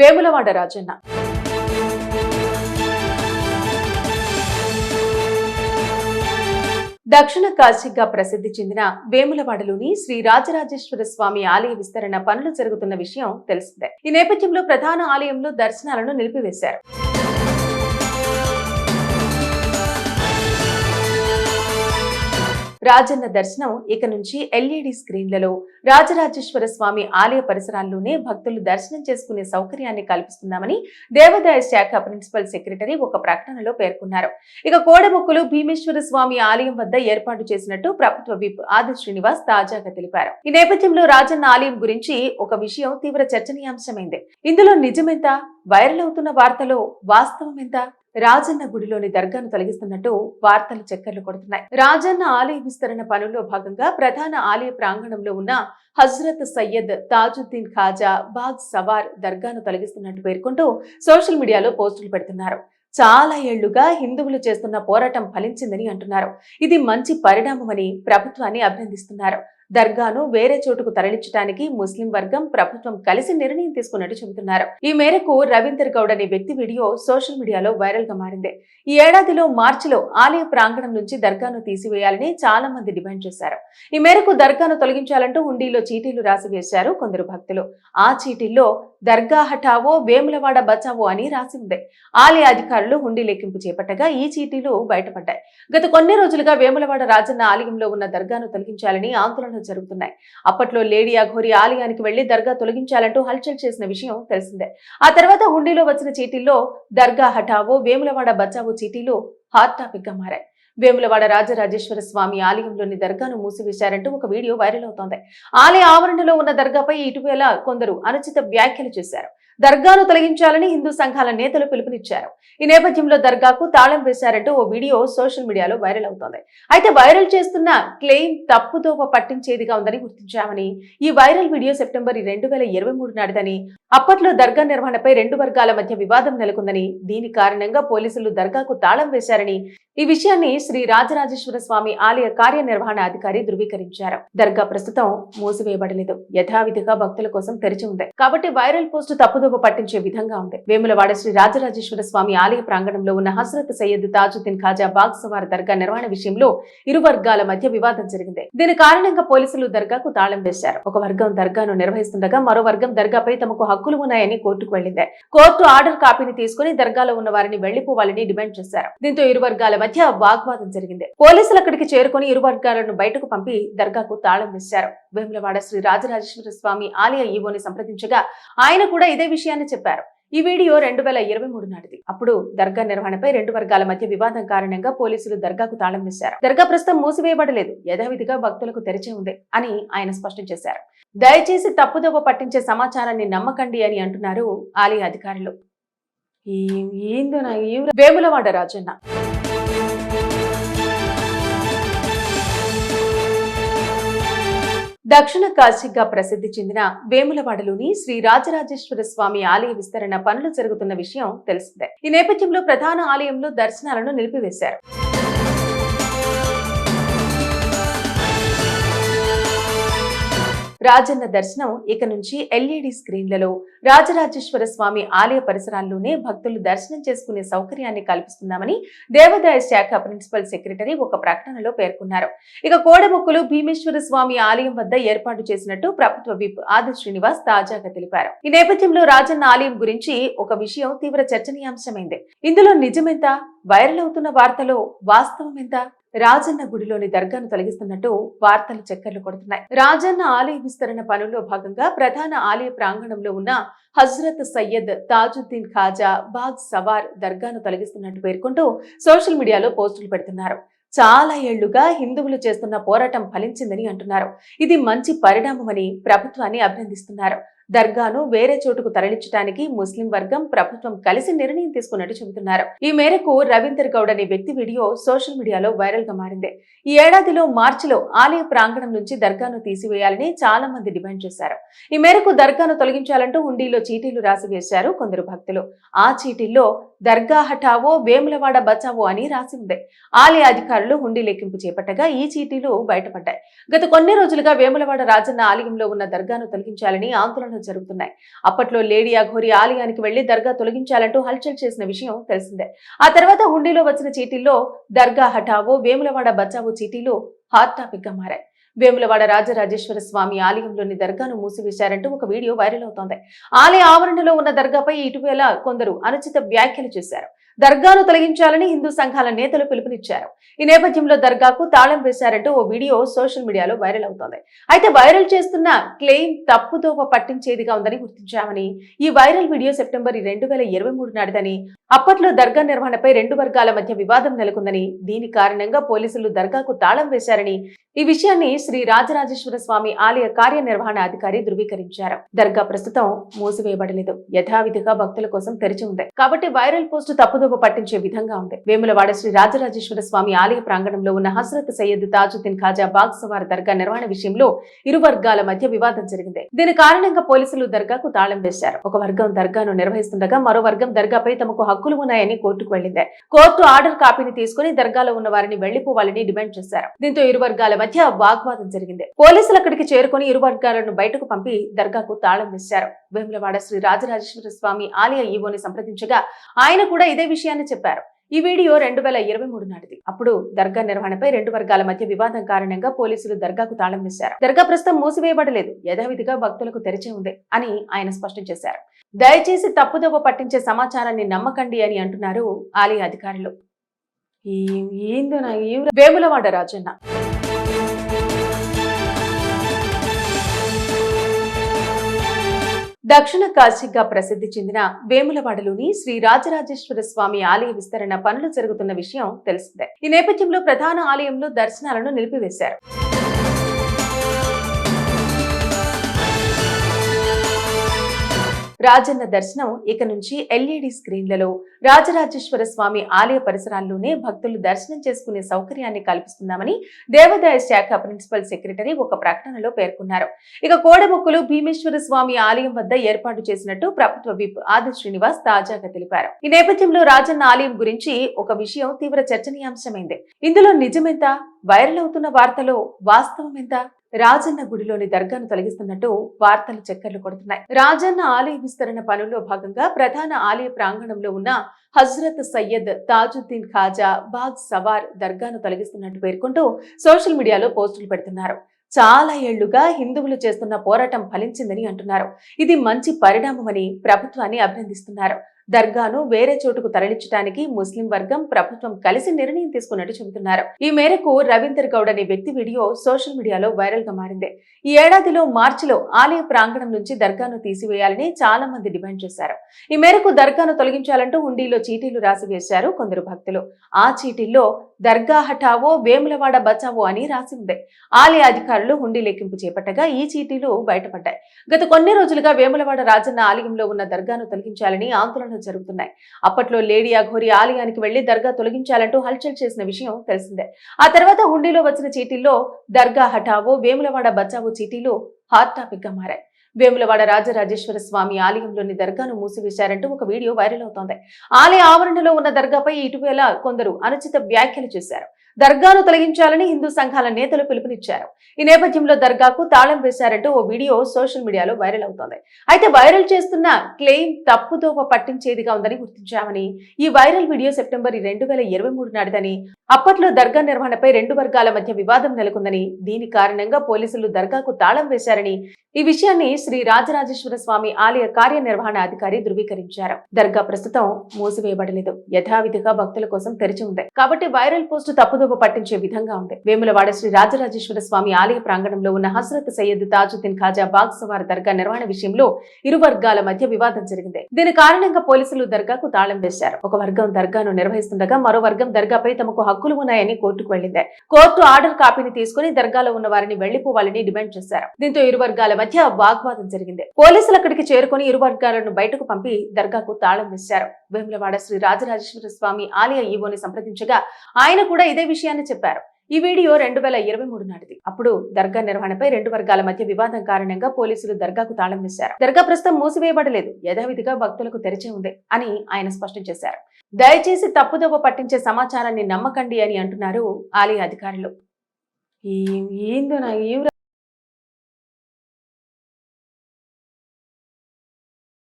వేములవాడ రాజన్న. దక్షిణ కాశీగా ప్రసిద్ధి చెందిన వేములవాడలోని శ్రీ రాజరాజేశ్వర స్వామి ఆలయ విస్తరణ పనులు జరుగుతున్న విషయం తెలిసిందే. ఈ నేపథ్యంలో ప్రధాన ఆలయంలో దర్శనాలను నిలిపివేశారు. రాజన్న దర్శనం ఇక నుంచి ఎల్ఈడి స్క్రీన్లలో రాజరాజేశ్వర స్వామి ఆలయ పరిసరాల్లోనే భక్తులు దర్శనం చేసుకునే సౌకర్యాన్ని కల్పిస్తున్నామని దేవాదాయ శాఖ ప్రిన్సిపల్ సెక్రటరీ ఒక ప్రకటనలో పేర్కొన్నారు. ఇక కోడముక్కులు భీమేశ్వర స్వామి ఆలయం వద్ద ఏర్పాటు చేసినట్టు ప్రభుత్వ విప్ ఆది శ్రీనివాస్ తాజాగా తెలిపారు. ఈ నేపథ్యంలో రాజన్న ఆలయం గురించి ఒక విషయం తీవ్ర చర్చనీయాంశమైంది. ఇందులో నిజమెంత, వైరల్ అవుతున్న వార్తలో వాస్తవం ఎంత? రాజన్న గుడిలోని దర్గాను తొలగిస్తున్నట్టు వార్తలు చక్కర్లు కొడుతున్నాయి. రాజన్న ఆలయ విస్తరణ పనుల్లో భాగంగా ప్రధాన ఆలయ ప్రాంగణంలో ఉన్న హజ్రత్ సయ్యద్ తాజుద్దీన్ ఖాజా బాగ్ సవార్ దర్గాను తొలగిస్తున్నట్టు పేర్కొంటూ సోషల్ మీడియాలో పోస్టులు పెడుతున్నారు. చాలా ఏళ్లుగా హిందువులు చేస్తున్న పోరాటం ఫలించిందని అంటున్నారు. ఇది మంచి పరిణామమని ప్రభుత్వాన్ని అభినందిస్తున్నారు. దర్గాను వేరే చోటుకు తరలించడానికి ముస్లిం వర్గం, ప్రభుత్వం కలిసి నిర్ణయం తీసుకున్నట్టు చెబుతున్నారు. ఈ మేరకు రవీందర్ గౌడ్ అనే వ్యక్తి వీడియో సోషల్ మీడియాలో వైరల్ గా మారింది. ఈ ఏడాదిలో మార్చిలో ఆలయ ప్రాంగణం నుంచి దర్గాను తీసివేయాలని చాలా మంది డిమాండ్ చేశారు. ఈ మేరకు దర్గాను తొలగించాలంటూ హుండీలో చీటీలు రాసి వేశారు కొందరు భక్తులు. ఆ చీటీల్లో దర్గా హఠావో వేములవాడ బచావో అని రాసి ఉంది. ఆలయ అధికారులు హుండీ లెక్కింపు చేపట్టగా ఈ చీటీలు బయటపడ్డాయి. గత కొన్ని రోజులుగా వేములవాడ రాజన్న ఆలయంలో ఉన్న దర్గాను తొలగించాలని ఆందోళన జరుగుతున్నాయి. అప్పట్లో లేడీ అఘోరి ఆలయానికి వెళ్లి దర్గా తొలగించాలంటూ హల్చల్ చేసిన విషయం తెలిసిందే. ఆ తర్వాత హుండీలో వచ్చిన చీటీల్లో దర్గా హఠావో వేములవాడ బచావో చీటీలు హాట్ టాపిక్ గా మారాయి. వేములవాడ రాజరాజేశ్వర స్వామి ఆలయంలోని దర్గాను మూసివేశారంటూ ఒక వీడియో వైరల్ అవుతోంది. ఆలయ ఆవరణలో ఉన్న దర్గాపై ఇటీవల కొందరు అనుచిత వ్యాఖ్యలు చేశారు. దర్గాను తొలగించాలని హిందూ సంఘాల నేతలు పిలుపునిచ్చారు. ఈ నేపథ్యంలో దర్గాకు తాళం వేశారంటూ ఓ వీడియో సోషల్ మీడియాలో వైరల్ అవుతోంది. అయితే వైరల్ చేస్తున్న క్లెయిమ్ తప్పుదోవ పట్టించేదిగా ఉందని గుర్తించామని, ఈ వైరల్ వీడియో సెప్టెంబర్ 2023 నాటిదని, అప్పట్లో దర్గా నిర్వహణపై రెండు వర్గాల మధ్య వివాదం నెలకొందని, దీని కారణంగా పోలీసులు దర్గాకు తాళం వేశారని, ఈ విషయాన్ని శ్రీ రాజరాజేశ్వర స్వామి ఆలయ కార్యనిర్వహణ అధికారి ధృవీకరించారు. దర్గా ప్రస్తుతం మూసివేయబడలేదు, యథావిధిగా భక్తుల కోసం తెరిచి ఉంది. కాబట్టి వైరల్ పోస్టు తప్పుదోవ పట్టించే విధంగా ఉంది. వేములవాడ శ్రీ రాజరాజేశ్వర స్వామి ఆలయ ప్రాంగణంలో ఉన్న హజ్రత్ సయ్యద్ తాజుద్దీన్ ఖాజా బాగ్ సవార్ దర్గా నిర్వహణ విషయంలో ఇరు వర్గాల మధ్య వివాదం జరిగింది. దీని కారణంగా పోలీసులు దర్గాకు తాళం వేశారు. ఒక వర్గం దర్గాను నిర్వహిస్తుండగా మరో వర్గం దర్గాపై తమకు హక్కులు ఉన్నాయని కోర్టుకు వెళ్లింది. కోర్టు ఆర్డర్ కాపీని తీసుకుని దర్గాలో ఉన్న వారిని వెళ్లిపోవాలని డిమాండ్ చేశారు. దీంతో ఇరు వర్గాల మధ్య వాగ్వాదం జరిగింది. పోలీసులు అక్కడికి చేరుకుని ఇరు వర్గాలను బయటకు పంపి దర్గాకు తాళం వేశారు. వేములవాడ శ్రీ రాజరాజేశ్వర స్వామి ఆలయ ఈవోని సంప్రదించగా ఆయన కూడా ఇదే విషయాన్ని చెప్పారు. ఈ వీడియో 2023 నాటిది. అప్పుడు దర్గా నిర్వహణపై రెండు వర్గాల మధ్య వివాదం కారణంగా పోలీసులు దర్గాకు తాళం వేశారు. దర్గా ప్రస్తుతం మూసివేయబడలేదు, యథావిధిగా భక్తులకు తెరిచే ఉంది అని ఆయన స్పష్టం చేశారు. దయచేసి తప్పుదోవ పట్టించే సమాచారాన్ని నమ్మకండి అని అంటున్నారు ఆలయ అధికారులు. వేములవాడ రాజన్న. దక్షిణ కాశీగా ప్రసిద్ధి చెందిన వేములవాడలోని శ్రీ రాజరాజేశ్వర స్వామి ఆలయ విస్తరణ పనులు జరుగుతున్న విషయం తెలిసిందే. ఈ నేపథ్యంలో ప్రధాన ఆలయంలో దర్శనాలను నిలిపివేశారు. రాజన్న దర్శనం ఇక నుంచి ఎల్ఈడి స్క్రీన్లలో రాజరాజేశ్వర స్వామి ఆలయ పరిసరాల్లోనే భక్తులు దర్శనం చేసుకునే సౌకర్యాన్ని కల్పిస్తున్నామని దేవాదాయ శాఖ ప్రిన్సిపల్ సెక్రటరీ ఒక ప్రకటనలో పేర్కొన్నారు. ఇక కోడముక్కులు భీమేశ్వర స్వామి ఆలయం వద్ద ఏర్పాటు చేసినట్టు ప్రభుత్వ విప్ ఆది శ్రీనివాస్ తాజాగా తెలిపారు. ఈ నేపథ్యంలో రాజన్న ఆలయం గురించి ఒక విషయం తీవ్ర చర్చనీయాంశమైంది. ఇందులో నిజమెంత, వైరల్ అవుతున్న వార్తలో వాస్తవం ఎంత? రాజన్న గుడిలోని దర్గాను తొలగిస్తున్నట్టు వార్తలు చక్కర్లు కొడుతున్నాయి. రాజన్న ఆలయ విస్తరణ పనుల్లో భాగంగా ప్రధాన ఆలయ ప్రాంగణంలో ఉన్న హజ్రత్ సయ్యద్ తాజుద్దీన్ ఖాజా బాగ్ సవార్ దర్గాను తొలగిస్తున్నట్టు పేర్కొంటూ సోషల్ మీడియాలో పోస్టులు పెడుతున్నారు. చాలా ఏళ్లుగా హిందువులు చేస్తున్న పోరాటం ఫలించిందని అంటున్నారు. ఇది మంచి పరిణామమని ప్రభుత్వాన్ని అభినందిస్తున్నారు. దర్గాను వేరే చోటుకు తరలించడానికి ముస్లిం వర్గం, ప్రభుత్వం కలిసి నిర్ణయం తీసుకున్నట్టు చెబుతున్నారు. ఈ మేరకు రవీందర్ గౌడ్ అనే వ్యక్తి వీడియో సోషల్ మీడియాలో వైరల్ గా మారింది. ఈ ఏడాదిలో మార్చిలో ఆలయ ప్రాంగణం నుంచి దర్గాను తీసివేయాలని చాలా మంది డిమాండ్ చేశారు. ఈ మేరకు దర్గాను తొలగించాలంటూ హుండీలో చీటీలు రాసి వేశారు కొందరు భక్తులు. ఆ చీటీల్లో దర్గా హఠావో వేములవాడ బచావో అని రాసి ఉంది. ఆలయ అధికారులు హుండీ లెక్కింపు చేపట్టగా ఈ చీటీలు బయటపడ్డాయి. గత కొన్ని రోజులుగా వేములవాడ రాజన్న ఆలయంలో ఉన్న దర్గాను తొలగించాలని ఆందోళన జరుగుతున్నాయి. అప్పట్లో లేడీ అఘోరి ఆలయానికి వెళ్లి దర్గా తొలగించాలంటూ హల్చల్ చేసిన విషయం తెలిసిందే. ఆ తర్వాత హుండీలో వచ్చిన చీటీల్లో దర్గా హఠావో, వేములవాడ బచావో చీటీలు హాట్ టాపిక్ గా మారాయి. వేములవాడ రాజరాజేశ్వర స్వామి ఆలయంలోని దర్గాను మూసివేశారంటూ ఒక వీడియో వైరల్ అవుతోంది. ఆలయ ఆవరణలో ఉన్న దర్గాపై ఇటీవల కొందరు అనుచిత వ్యాఖ్యలు చేశారు. దర్గాను తొలగించాలని హిందూ సంఘాల నేతలు పిలుపునిచ్చారు. ఈ నేపథ్యంలో దర్గాకు తాళం వేశారంటూ ఓ వీడియో సోషల్ మీడియాలో వైరల్ అవుతోంది. అయితే వైరల్ చేస్తున్న క్లెయిమ్ తప్పుదోవ పట్టించేదిగా ఉందని గుర్తించామని, ఈ వైరల్ వీడియో సెప్టెంబర్ 2023 నాటిదని, అప్పట్లో దర్గా నిర్వహణపై రెండు వర్గాల మధ్య వివాదం నెలకొందని, దీని కారణంగా పోలీసులు దర్గాకు తాళం వేశారని, ఈ విషయాన్ని శ్రీ రాజరాజేశ్వర స్వామి ఆలయ కార్యనిర్వహణ అధికారి ధృవీకరించారు. దర్గా ప్రస్తుతం మూసివేయబడలేదు, యథావిధిగా భక్తుల కోసం తెరిచి ఉంది. కాబట్టి వైరల్ పోస్టు తప్పుదోవ పట్టించే విధంగా ఉంది. వేములవాడ శ్రీ రాజరాజేశ్వర స్వామి ఆలయ ప్రాంగణంలో ఉన్న హజ్రత్ సయ్యద్ తాజుద్దీన్ ఖాజా బాగ్ సవార్ దర్గా నిర్వహణ విషయంలో ఇరు వర్గాల మధ్య వివాదం జరిగింది. దీని కారణంగా పోలీసులు దర్గాకు తాళం వేశారు. ఒక వర్గం దర్గాను నిర్వహిస్తుండగా మరో వర్గం దర్గాపై తమకు హక్కులు ఉన్నాయని కోర్టుకు వెళ్లింది. కోర్టు ఆర్డర్ కాపీని తీసుకుని దర్గాలో ఉన్న వారిని వెళ్లిపోవాలని డిమాండ్ చేశారు. దీంతో ఇరు వర్గాల మధ్య వాగ్వాదం జరిగింది. పోలీసులు అక్కడికి చేరుకుని ఇరు వర్గాలను బయటకు పంపి దర్గాకు తాళం వేశారు. వేములవాడ శ్రీ రాజరాజేశ్వర స్వామి ఆలయ ఈవోని సంప్రదించగా ఆయన కూడా ఇదే విషయాన్ని చెప్పారు. ఈ వీడియో 2023 నాటిది. అప్పుడు దర్గా నిర్వహణపై రెండు వర్గాల మధ్య వివాదం కారణంగా పోలీసులు దర్గాకు తాళం వేశారు. దర్గా ప్రస్తుతం మూసివేయబడలేదు, యథావిధిగా భక్తులకు తెరిచే ఉంది అని ఆయన స్పష్టం చేశారు. దయచేసి తప్పుదోవ పట్టించే సమాచారాన్ని నమ్మకండి అని అంటున్నారు ఆలయ అధికారులు. వేములవాడ రాజన్న దక్షిణ కాశీగా ప్రసిద్ధి చెందిన వేములవాడలోని శ్రీ రాజరాజేశ్వర స్వామి ఆలయ విస్తరణ పనులు జరుగుతున్న విషయం తెలిసిందే. ఈ నేపథ్యంలో ప్రధాన ఆలయంలో దర్శనాలను నిలిపివేశారు. రాజన్న దర్శనం ఇక నుంచి ఎల్ఈడి స్క్రీన్లలో రాజరాజేశ్వర స్వామి ఆలయ పరిసరాల్లోనే భక్తులు దర్శనం చేసుకునే సౌకర్యాన్ని కల్పిస్తున్నామని దేవాదాయ శాఖ ప్రిన్సిపల్ సెక్రటరీ ఒక ప్రకటనలో పేర్కొన్నారు. ఇక కోడముక్కులు భీమేశ్వర స్వామి ఆలయం వద్ద ఏర్పాటు చేసినట్టు ప్రభుత్వ విప్ ఆది శ్రీనివాస్ తాజాగా తెలిపారు. ఈ నేపథ్యంలో రాజన్న ఆలయం గురించి ఒక విషయం తీవ్ర చర్చనీయాంశమైంది. ఇందులో నిజమెంత, వైరల్ అవుతున్న వార్తలో వాస్తవం ఎంత? రాజన్న గుడిలోని దర్గాను తొలగిస్తున్నట్టు వార్తలు చక్కర్లు కొడుతున్నాయి. రాజన్న ఆలయ విస్తరణ పనుల్లో భాగంగా ప్రధాన ఆలయ ప్రాంగణంలో ఉన్న హజ్రత్ సయ్యద్ తాజుద్దీన్ ఖాజా బాగ్ సవార్ దర్గాను తొలగిస్తున్నట్టు పేర్కొంటూ సోషల్ మీడియాలో పోస్టులు పెడుతున్నారు. చాలా ఏళ్లుగా హిందువులు చేస్తున్న పోరాటం ఫలించిందని అంటున్నారు. ఇది మంచి పరిణామమని ప్రభుత్వాన్ని అభినందిస్తున్నారు. దర్గాను వేరే చోటుకు తరలించడానికి ముస్లిం వర్గం, ప్రభుత్వం కలిసి నిర్ణయం తీసుకున్నట్టు చెబుతున్నారు. ఈ మేరకు రవీందర్ గౌడ్ అనే వ్యక్తి వీడియో సోషల్ మీడియాలో వైరల్ గా మారింది. ఈ ఏడాదిలో మార్చిలో ఆలయ ప్రాంగణం నుంచి దర్గాను తీసివేయాలని చాలా మంది డిమాండ్ చేశారు. ఈ మేరకు దర్గాను తొలగించాలంటూ హుండీలో చీటీలు రాసి వేశారు కొందరు భక్తులు. ఆ చీటీల్లో దర్గా హఠావో, వేములవాడ బచావో అని రాసి ఉంది. ఆలయ అధికారులు హుండీ లెక్కింపు చేపట్టగా ఈ చీటీలు బయటపడ్డాయి. గత కొన్ని రోజులుగా వేములవాడ రాజన్న ఆలయంలో ఉన్న దర్గాను తొలగించాలని ఆందోళన జరుగుతున్నాయి. అప్పట్లో లేడీ అఘోరి ఆలయానికి వెళ్లి దర్గా తొలగించాలంటూ హల్చల్ చేసిన విషయం తెలిసిందే. ఆ తర్వాత హుండీలో వచ్చిన చీటీల్లో దర్గా హఠావో, వేములవాడ బచావో చీటీలు హాట్ టాపిక్ గా మారాయి. వేములవాడ రాజరాజేశ్వర స్వామి ఆలయంలోని దర్గాను మూసివేశారంటూ ఒక వీడియో వైరల్ అవుతోంది. ఆలయ ఆవరణలో ఉన్న దర్గాపై ఇటీవల కొందరు అనుచిత వ్యాఖ్యలు చేశారు. దర్గాను తొలగించాలని హిందూ సంఘాల నేతలు పిలుపునిచ్చారు. ఈ నేపథ్యంలో దర్గాకు తాళం వేశారంటూ ఓ వీడియో సోషల్ మీడియాలో వైరల్ అవుతోంది. అయితే వైరల్ చేస్తున్న క్లెయిమ్ తప్పుదోవ పట్టించేదిగా ఉందని గుర్తించామని, ఈ వైరల్ వీడియో సెప్టెంబర్ 2023 నాటిదని, అప్పట్లో దర్గా నిర్వహణపై రెండు వర్గాల మధ్య వివాదం నెలకొందని, దీని కారణంగా పోలీసులు దర్గాకు తాళం వేశారని, ఈ విషయాన్ని శ్రీ రాజరాజేశ్వర స్వామి ఆలయ కార్యనిర్వహణ అధికారి ధృవీకరించారు. దర్గా ప్రస్తుతం మూసివేయబడలేదు, యథావిధిగా భక్తుల కోసం తెరిచి ఉంది. కాబట్టి వైరల్ పోస్టు తప్పుదోవ పట్టించే విధంగా ఉంది. వేములవాడ శ్రీ రాజరాజేశ్వర స్వామి ఆలయ ప్రాంగణంలో ఉన్న హజ్రత్ సయ్యద్ తాజుద్దీన్ ఖాజా బాగ్ సవార్ దర్గా నిర్వహణ విషయంలో ఇరు వర్గాల మధ్య వివాదం జరిగింది. దీని కారణంగా పోలీసులు దర్గాకు తాళం వేశారు. ఒక వర్గం దర్గాను నిర్వహిస్తుండగా మరో వర్గం దర్గాపై తమకు హక్కులు ఉన్నాయని కోర్టుకు వెళ్లింది. కోర్టు ఆర్డర్ కాపీని తీసుకుని దర్గాలో ఉన్న వారిని వెళ్లిపోవాలని డిమాండ్ చేశారు. దీంతో ఇరు వర్గాల మధ్య వాగ్వాదం జరిగింది. పోలీసులు అక్కడికి చేరుకుని ఇరు వర్గాలను బయటకు పంపి దర్గాకు తాళం వేశారు. వేములవాడ శ్రీ రాజరాజేశ్వర స్వామి ఆలయ ఈవోని సంప్రదించగా ఆయన కూడా ఇదే విషయాన్ని చెప్పారు. ఈ వీడియో 2023 నాటిది. అప్పుడు దర్గా నిర్వహణపై రెండు వర్గాల మధ్య వివాదం కారణంగా పోలీసులు దర్గాకు తాళం వేశారు. దర్గా ప్రస్తుతం మూసివేయబడలేదు, యథావిధిగా భక్తులకు తెరిచే ఉంది అని ఆయన స్పష్టం చేశారు. దయచేసి తప్పుదోవ పట్టించే సమాచారాన్ని నమ్మకండి అని అంటున్నారు ఆలయ అధికారులు.